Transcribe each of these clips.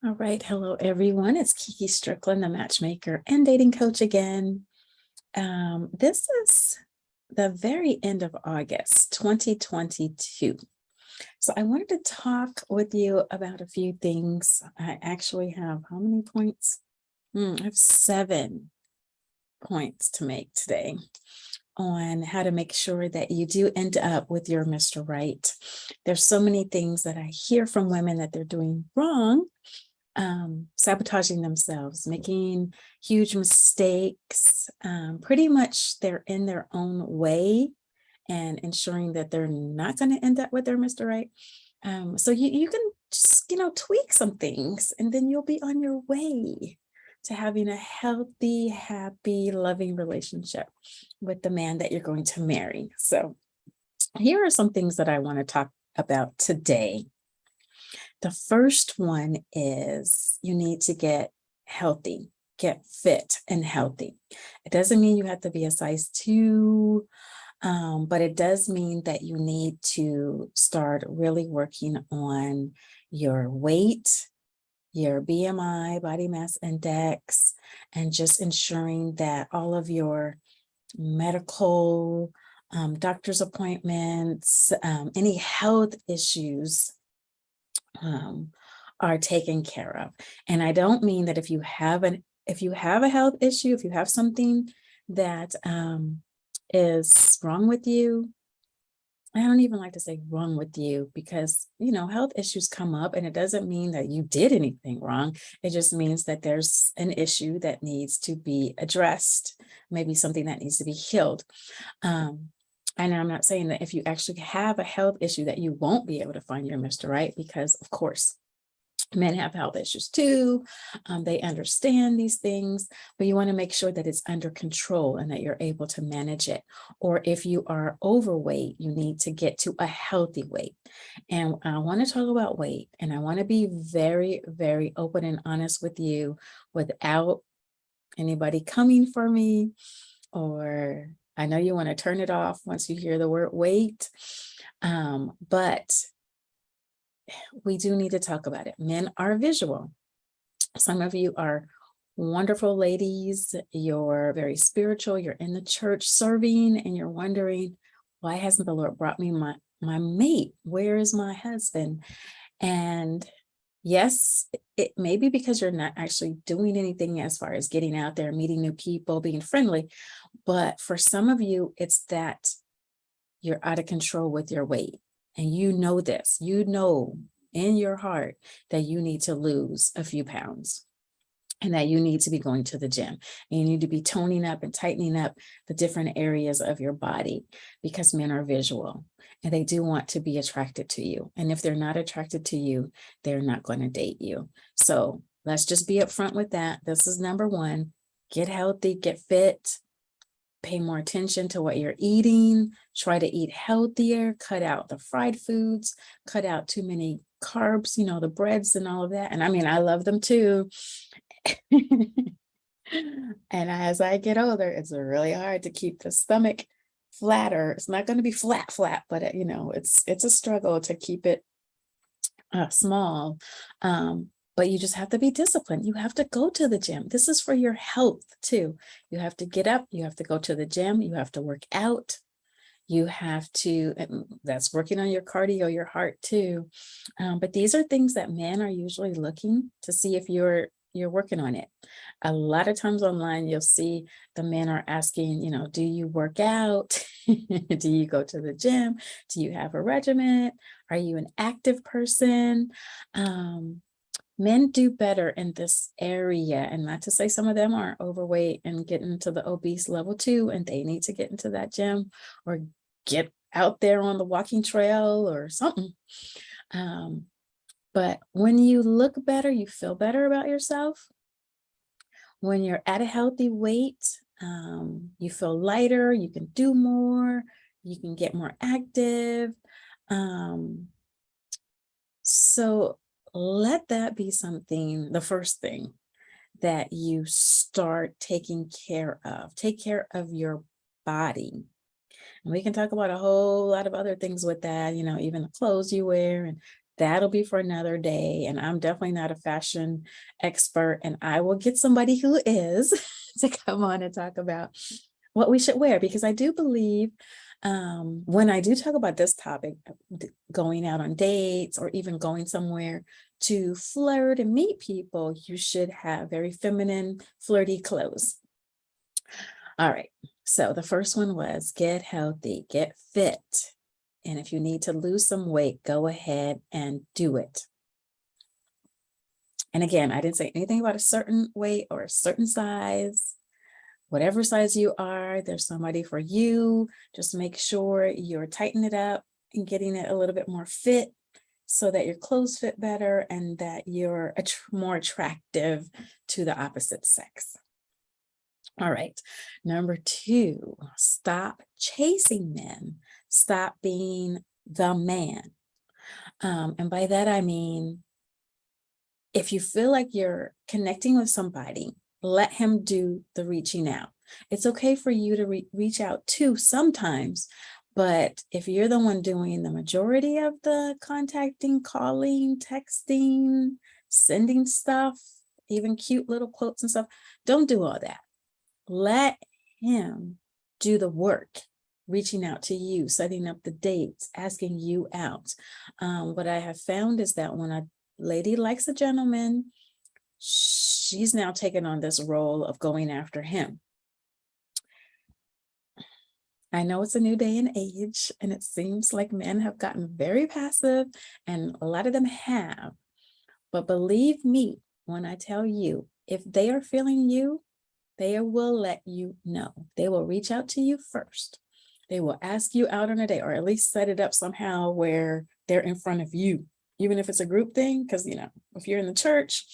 All right. Hello, everyone. It's Kiki Strickland, the Matchmaker and Dating Coach again. This is the very end of August 2022. So I wanted to talk with you about a few things. I actually have how many points? I have 7 points to make today on how to make sure that you do end up with your Mr. Right. There's so many things that I hear from women that they're doing wrong, sabotaging themselves, making huge mistakes. Pretty much they're in their own way and ensuring that they're not going to end up with their Mr. Right. So you can just, tweak some things and then you'll be on your way to having a healthy, happy, loving relationship with the man that you're going to marry. So here are some things that I want to talk about today. The first one is you need to get healthy, get fit and healthy. It doesn't mean you have to be a size 2, but it does mean that you need to start really working on your weight, your BMI, body mass index, and just ensuring that all of your medical, doctor's appointments, any health issues are taken care of. And I don't mean that if you have a health issue, if you have something that is wrong with you, I don't even like to say wrong with you because, health issues come up and it doesn't mean that you did anything wrong. It just means that there's an issue that needs to be addressed, maybe something that needs to be healed. And I'm not saying that if you actually have a health issue that you won't be able to find your Mr. Right, because of course, men have health issues too. They understand these things, but you want to make sure that it's under control and that you're able to manage it. Or if you are overweight, you need to get to a healthy weight. And I want to talk about weight, and I want to be very, very open and honest with you without anybody coming for me, or I know you want to turn it off once you hear the word weight, but we do need to talk about it. Men are visual. Some of you are wonderful ladies. You're very spiritual. You're in the church serving, and you're wondering, why hasn't the Lord brought me my mate? Where is my husband? And yes, it may be because you're not actually doing anything as far as getting out there, meeting new people, being friendly. But for some of you, it's that you're out of control with your weight. And you know this, in your heart that you need to lose a few pounds and that you need to be going to the gym. And you need to be toning up and tightening up the different areas of your body, because men are visual and they do want to be attracted to you. And if they're not attracted to you, they're not going to date you. So let's just be upfront with that. This is number 1. Get healthy, get fit. Pay more attention to what you're eating. Try to eat healthier, cut out the fried foods, cut out too many carbs, the breads and all of that. And I mean, I love them too. And as I get older, it's really hard to keep the stomach flatter. It's not going to be flat, but it's a struggle to keep it small. But you just have to be disciplined. You have to go to the gym. This is for your health too. You have to get up, you have to go to the gym, you have to work out. You have to, that's working on your cardio, your heart too. But these are things that men are usually looking to see if you're working on it. A lot of times online, you'll see the men are asking, do you work out? Do you go to the gym? Do you have a regimen? Are you an active person? Men do better in this area, and not to say some of them are overweight and getting into the obese level too, and they need to get into that gym or get out there on the walking trail or something. But when you look better, you feel better about yourself. When you're at a healthy weight, you feel lighter, you can do more, you can get more active. So let that be something, the first thing that you start taking care of. Take care of your body. And we can talk about a whole lot of other things with that, even the clothes you wear and That'll be for another day. And I'm definitely not a fashion expert, and I will get somebody who is to come on and talk about what we should wear, because I do believe when I do talk about this topic, going out on dates or even going somewhere to flirt and meet people, you should have very feminine, flirty clothes. All right. So the first one was get healthy, get fit. And if you need to lose some weight, go ahead and do it. And again, I didn't say anything about a certain weight or a certain size. Whatever size you are, there's somebody for you. Just make sure you're tightening it up and getting it a little bit more fit so that your clothes fit better and that you're more attractive to the opposite sex. All right. Number 2, stop chasing men. Stop being the man. And by that, I mean, if you feel like you're connecting with somebody, let him do the reaching out. It's okay for you to reach out too sometimes, but if you're the one doing the majority of the contacting, calling, texting, sending stuff, even cute little quotes and stuff, don't do all that. Let him do the work, reaching out to you, setting up the dates, asking you out. What I have found is that when a lady likes a gentleman, she's now taken on this role of going after him. I know it's a new day and age, and it seems like men have gotten very passive, and a lot of them have. But believe me when I tell you, if they are feeling you, they will let you know. They will reach out to you first. They will ask you out on a date, or at least set it up somehow where they're in front of you, even if it's a group thing. Because, if you're in the church,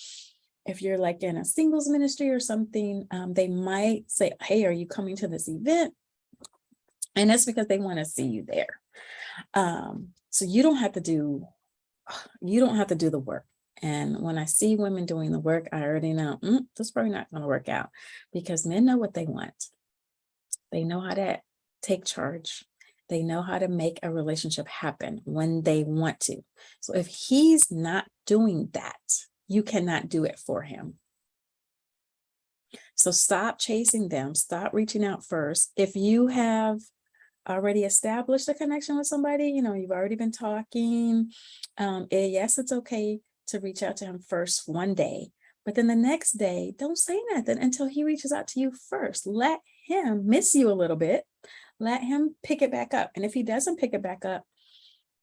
if you're like in a singles ministry or something, they might say, hey, are you coming to this event? And that's because they want to see you there. So you don't have to do the work. And when I see women doing the work, I already know this is probably not going to work out, because men know what they want. They know how to take charge. They know how to make a relationship happen when they want to. So if he's not doing that, you cannot do it for him. So stop chasing them. Stop reaching out first. If you have already established a connection with somebody, you've already been talking, yes, it's okay to reach out to him first one day, but then the next day, don't say nothing until he reaches out to you first. Let him miss you a little bit. Let him pick it back up. And if he doesn't pick it back up,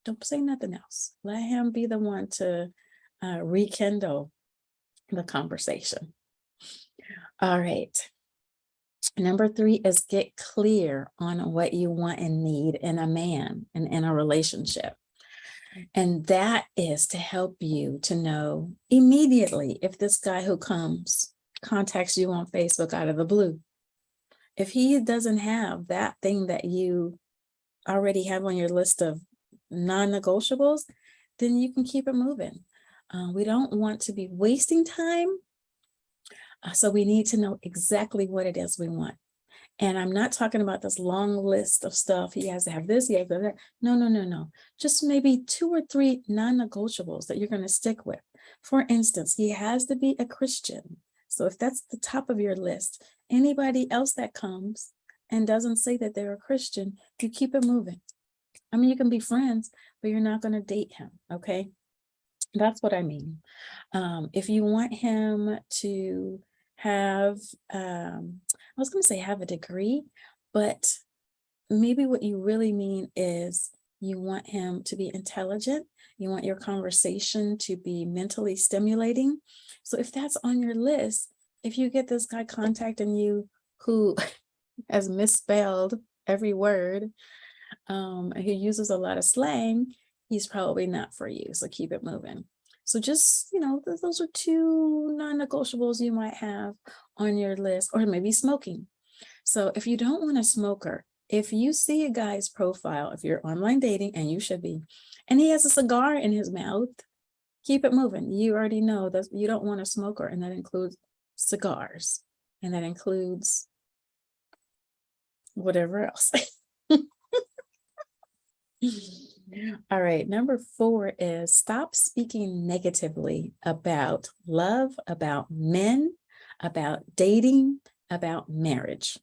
don't say nothing else. Let him be the one to rekindle the conversation. All right. Number 3 is get clear on what you want and need in a man and in a relationship. And that is to help you to know immediately if this guy who contacts you on Facebook out of the blue, if he doesn't have that thing that you already have on your list of non-negotiables, then you can keep it moving. We don't want to be wasting time. So we need to know exactly what it is we want. And I'm not talking about this long list of stuff. He has to have this, he has to have that. No. Just maybe 2 or 3 non-negotiables that you're going to stick with. For instance, he has to be a Christian. So if that's the top of your list, anybody else that comes and doesn't say that they're a Christian, you keep it moving. I mean, you can be friends, but you're not going to date him. Okay. That's what I mean. If you want him to have, I was going to say have a degree, but maybe what you really mean is you want him to be intelligent. You want your conversation to be mentally stimulating. So if that's on your list, if you get this guy contacting you who has misspelled every word, and who uses a lot of slang, he's probably not for you. So keep it moving. So just, those are 2 non-negotiables you might have on your list, or maybe smoking. So if you don't want a smoker, if you see a guy's profile, if you're online dating, and you should be, and he has a cigar in his mouth, keep it moving. You already know that you don't want a smoker, and that includes cigars, and that includes whatever else. All right. Number 4 is stop speaking negatively about love, about men, about dating, about marriage.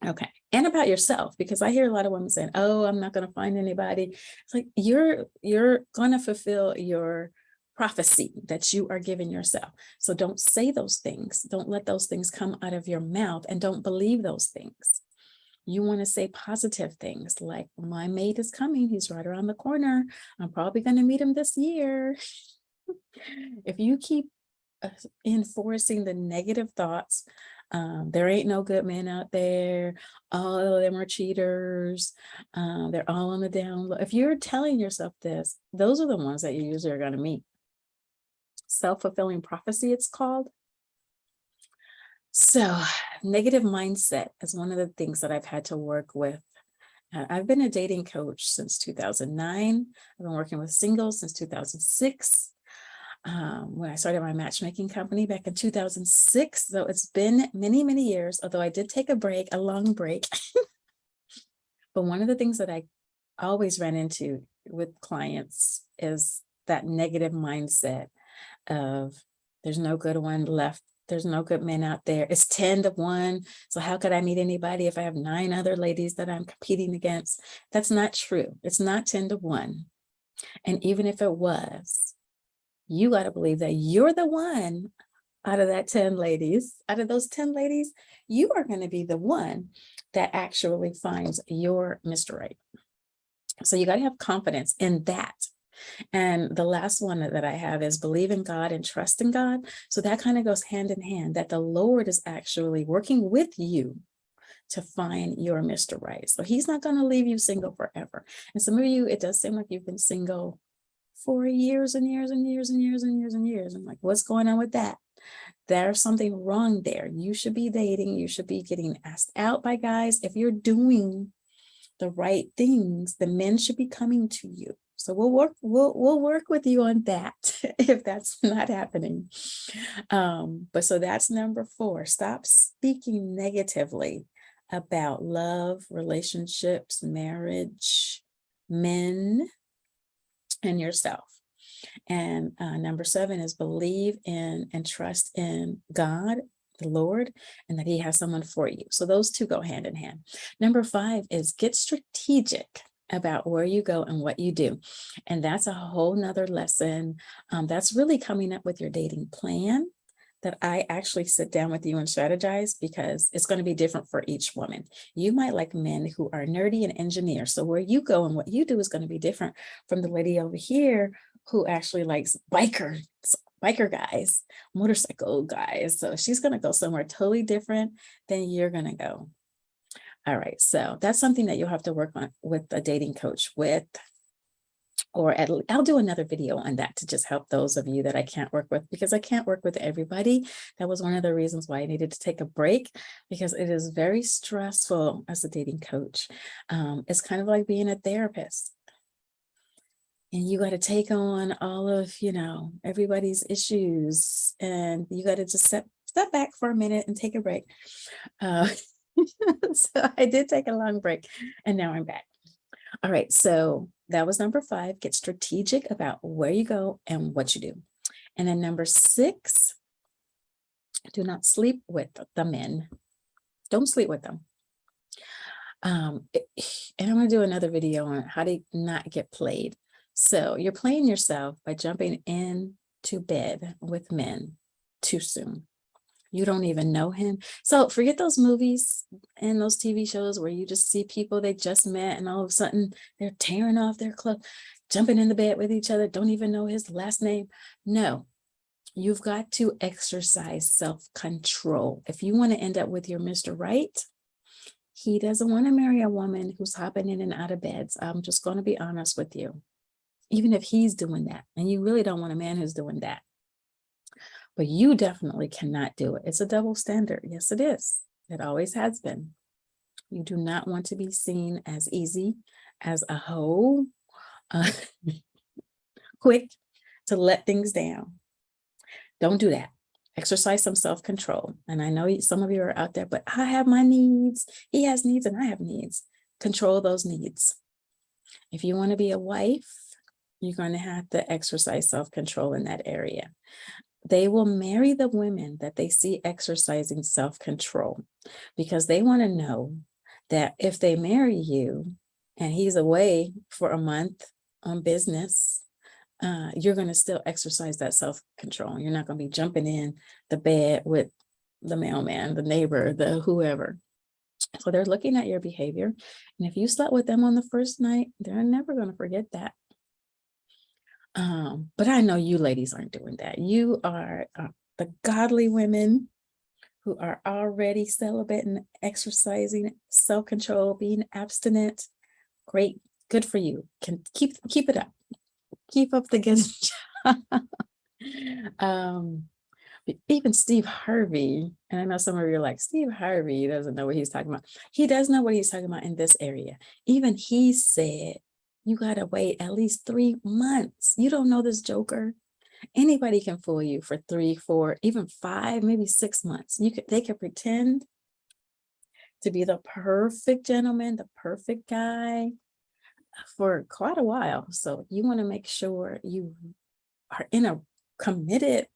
Okay. And about yourself, because I hear a lot of women saying, "Oh, I'm not going to find anybody." It's like you're going to fulfill your prophecy that you are giving yourself. So don't say those things. Don't let those things come out of your mouth, and don't believe those things. You want to say positive things like, "My mate is coming. He's right around the corner. I'm probably going to meet him this year." If you keep enforcing the negative thoughts, there ain't no good men out there, all of them are cheaters, they're all on the down low. If you're telling yourself this, those are the ones that you usually are going to meet. Self-fulfilling prophecy, it's called. So negative mindset is one of the things that I've had to work with. I've been a dating coach since 2009. I've been working with singles since 2006. When I started my matchmaking company back in 2006. So it's been many, many years, although I did take a break, a long break. But one of the things that I always ran into with clients is that negative mindset of there's no good one left. There's no good men out there. It's 10 to 1. So how could I meet anybody if I have 9 other ladies that I'm competing against? That's not true. It's not 10 to 1. And even if it was, you got to believe that you're the one out of that 10 ladies, out of those 10 ladies, you are going to be the one that actually finds your Mr. Right. So you got to have confidence in that. And the last one that I have is believe in God and trust in God. So that kind of goes hand in hand, that the Lord is actually working with you to find your Mr. Right. So he's not going to leave you single forever. And some of you, it does seem like you've been single for years and years and years and years and years and years. I'm like, what's going on with that? There's something wrong there. You should be dating. You should be getting asked out by guys. If you're doing the right things, the men should be coming to you. So we'll work with you on that if that's not happening. But so that's number 4. Stop speaking negatively about love, relationships, marriage, men, and yourself. And number 7 is believe in and trust in God, the Lord, and that he has someone for you. So those two go hand in hand. Number 5 is get strategic about where you go and what you do. And that's a whole nother lesson. That's really coming up with your dating plan that I actually sit down with you and strategize, because it's going to be different for each woman. You might like men who are nerdy and engineers. So where you go and what you do is going to be different from the lady over here who actually likes biker guys, motorcycle guys. So she's going to go somewhere totally different than you're going to go. All right. So that's something that you'll have to work on with a dating coach with, or I'll do another video on that to just help those of you that I can't work with, because I can't work with everybody. That was one of the reasons why I needed to take a break, because it is very stressful as a dating coach. It's kind of like being a therapist. And you got to take on all of, everybody's issues, and you got to just step back for a minute and take a break. So I did take a long break, and now I'm back. All right, so that was number 5. Get strategic about where you go and what you do. And then number 6, do not sleep with the men. Don't sleep with them. And I'm going to do another video on how to not get played. So you're playing yourself by jumping into bed with men too soon. You don't even know him. So forget those movies and those TV shows where you just see people they just met and all of a sudden they're tearing off their clothes, jumping in the bed with each other, don't even know his last name. No, you've got to exercise self-control. If you want to end up with your Mr. Right, he doesn't want to marry a woman who's hopping in and out of beds. I'm just going to be honest with you. Even if he's doing that, and you really don't want a man who's doing that. But you definitely cannot do it. It's a double standard. Yes, it is. It always has been. You do not want to be seen as easy, as a hoe, quick to let things down. Don't do that. Exercise some self-control. And I know some of you are out there, but I have my needs. He has needs and I have needs. Control those needs. If you want to be a wife, you're going to have to exercise self-control in that area. They will marry the women that they see exercising self-control, because they want to know that if they marry you and he's away for a month on business, you're going to still exercise that self-control. You're not going to be jumping in the bed with the mailman, the neighbor, the whoever. So they're looking at your behavior. And if you slept with them on the first night, they're never going to forget that. But I know you ladies aren't doing that. You are the godly women who are already celibate and exercising self-control, being abstinent. Great, good for you. Can keep it up. Keep up the good job. Even Steve Harvey, and I know some of you are like, Steve Harvey doesn't know what he's talking about. He does know what he's talking about in this area. Even he said, you got to wait at least 3 months. You don't know this joker. Anybody can fool you for 3, 4, even 5, maybe 6 months. They can pretend to be the perfect gentleman, the perfect guy for quite a while. So you want to make sure you are in a committed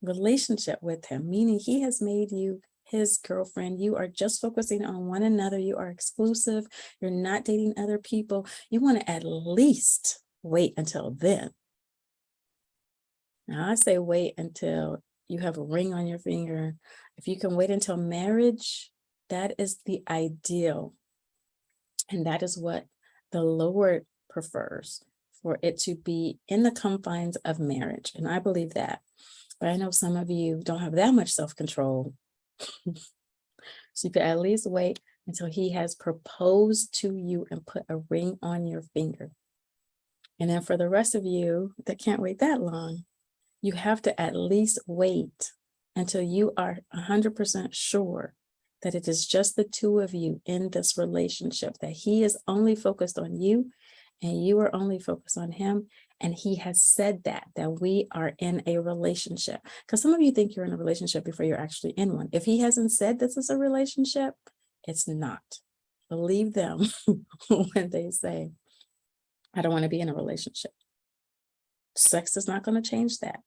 relationship with him, meaning he has made you his girlfriend. You are just focusing on one another. You are exclusive. You're not dating other people. You want to at least wait until then. Now I say wait until you have a ring on your finger. If you can wait until marriage, that is the ideal. And that is what the Lord prefers, for it to be in the confines of marriage. And I believe that. But I know some of you don't have that much self-control. So you could at least wait until he has proposed to you and put a ring on your finger. And then for the rest of you that can't wait that long, you have to at least wait until you are 100% sure that it is just the two of you in this relationship, that he is only focused on you and you are only focused on him. And he has said that we are in a relationship. Because some of you think you're in a relationship before you're actually in one. If he hasn't said this is a relationship, it's not. Believe them when they say, I don't want to be in a relationship. Sex is not going to change that.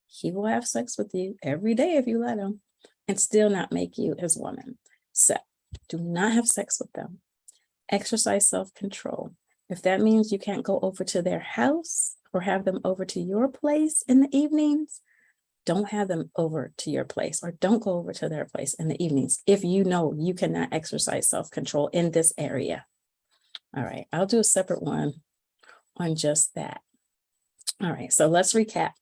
He will have sex with you every day if you let him, and still not make you his woman. So do not have sex with them. Exercise self-control. If that means you can't go over to their house or have them over to your place in the evenings, don't have them over to your place, or don't go over to their place in the evenings if you know you cannot exercise self-control in this area. All right, I'll do a separate one on just that. All right, so let's recap.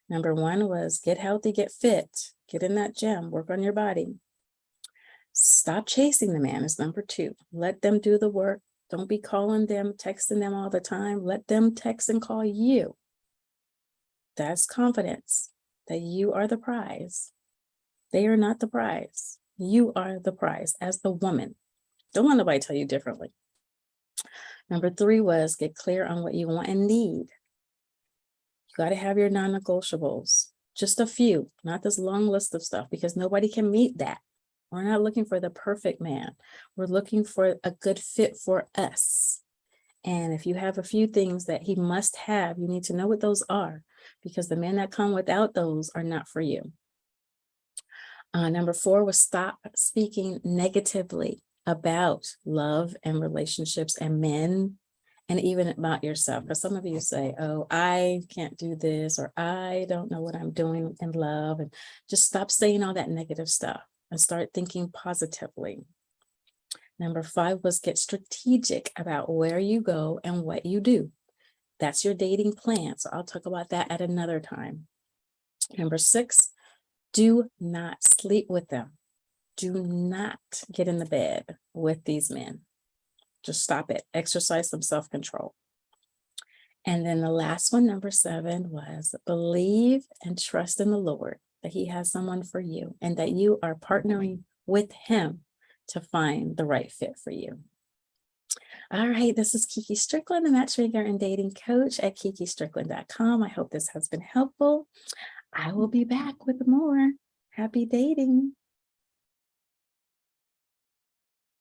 Number 1 was get healthy, get fit, get in that gym, work on your body. Stop chasing the man is number 2. Let them do the work. Don't be calling them, texting them all the time. Let them text and call you. That's confidence that you are the prize. They are not the prize. You are the prize as the woman. Don't let nobody tell you differently. Number 3 was get clear on what you want and need. You got to have your non-negotiables, just a few, not this long list of stuff, because nobody can meet that. We're not looking for the perfect man. We're looking for a good fit for us. And if you have a few things that he must have, you need to know what those are, because the men that come without those are not for you. Number 4 was stop speaking negatively about love and relationships and men, and even about yourself. Because some of you say, oh, I can't do this, or I don't know what I'm doing in love. And just stop saying all that negative stuff and start thinking positively. Number 5 was get strategic about where you go and what you do. That's your dating plan. So I'll talk about that at another time. Number 6, do not sleep with them. Do not get in the bed with these men. Just stop it. Exercise some self-control. And then the last one, number 7, was believe and trust in the Lord that he has someone for you and that you are partnering with him to find the right fit for you. All right, this is Kiki Strickland, the Matchmaker and Dating Coach at kikistrickland.com. I hope this has been helpful. I will be back with more. Happy dating.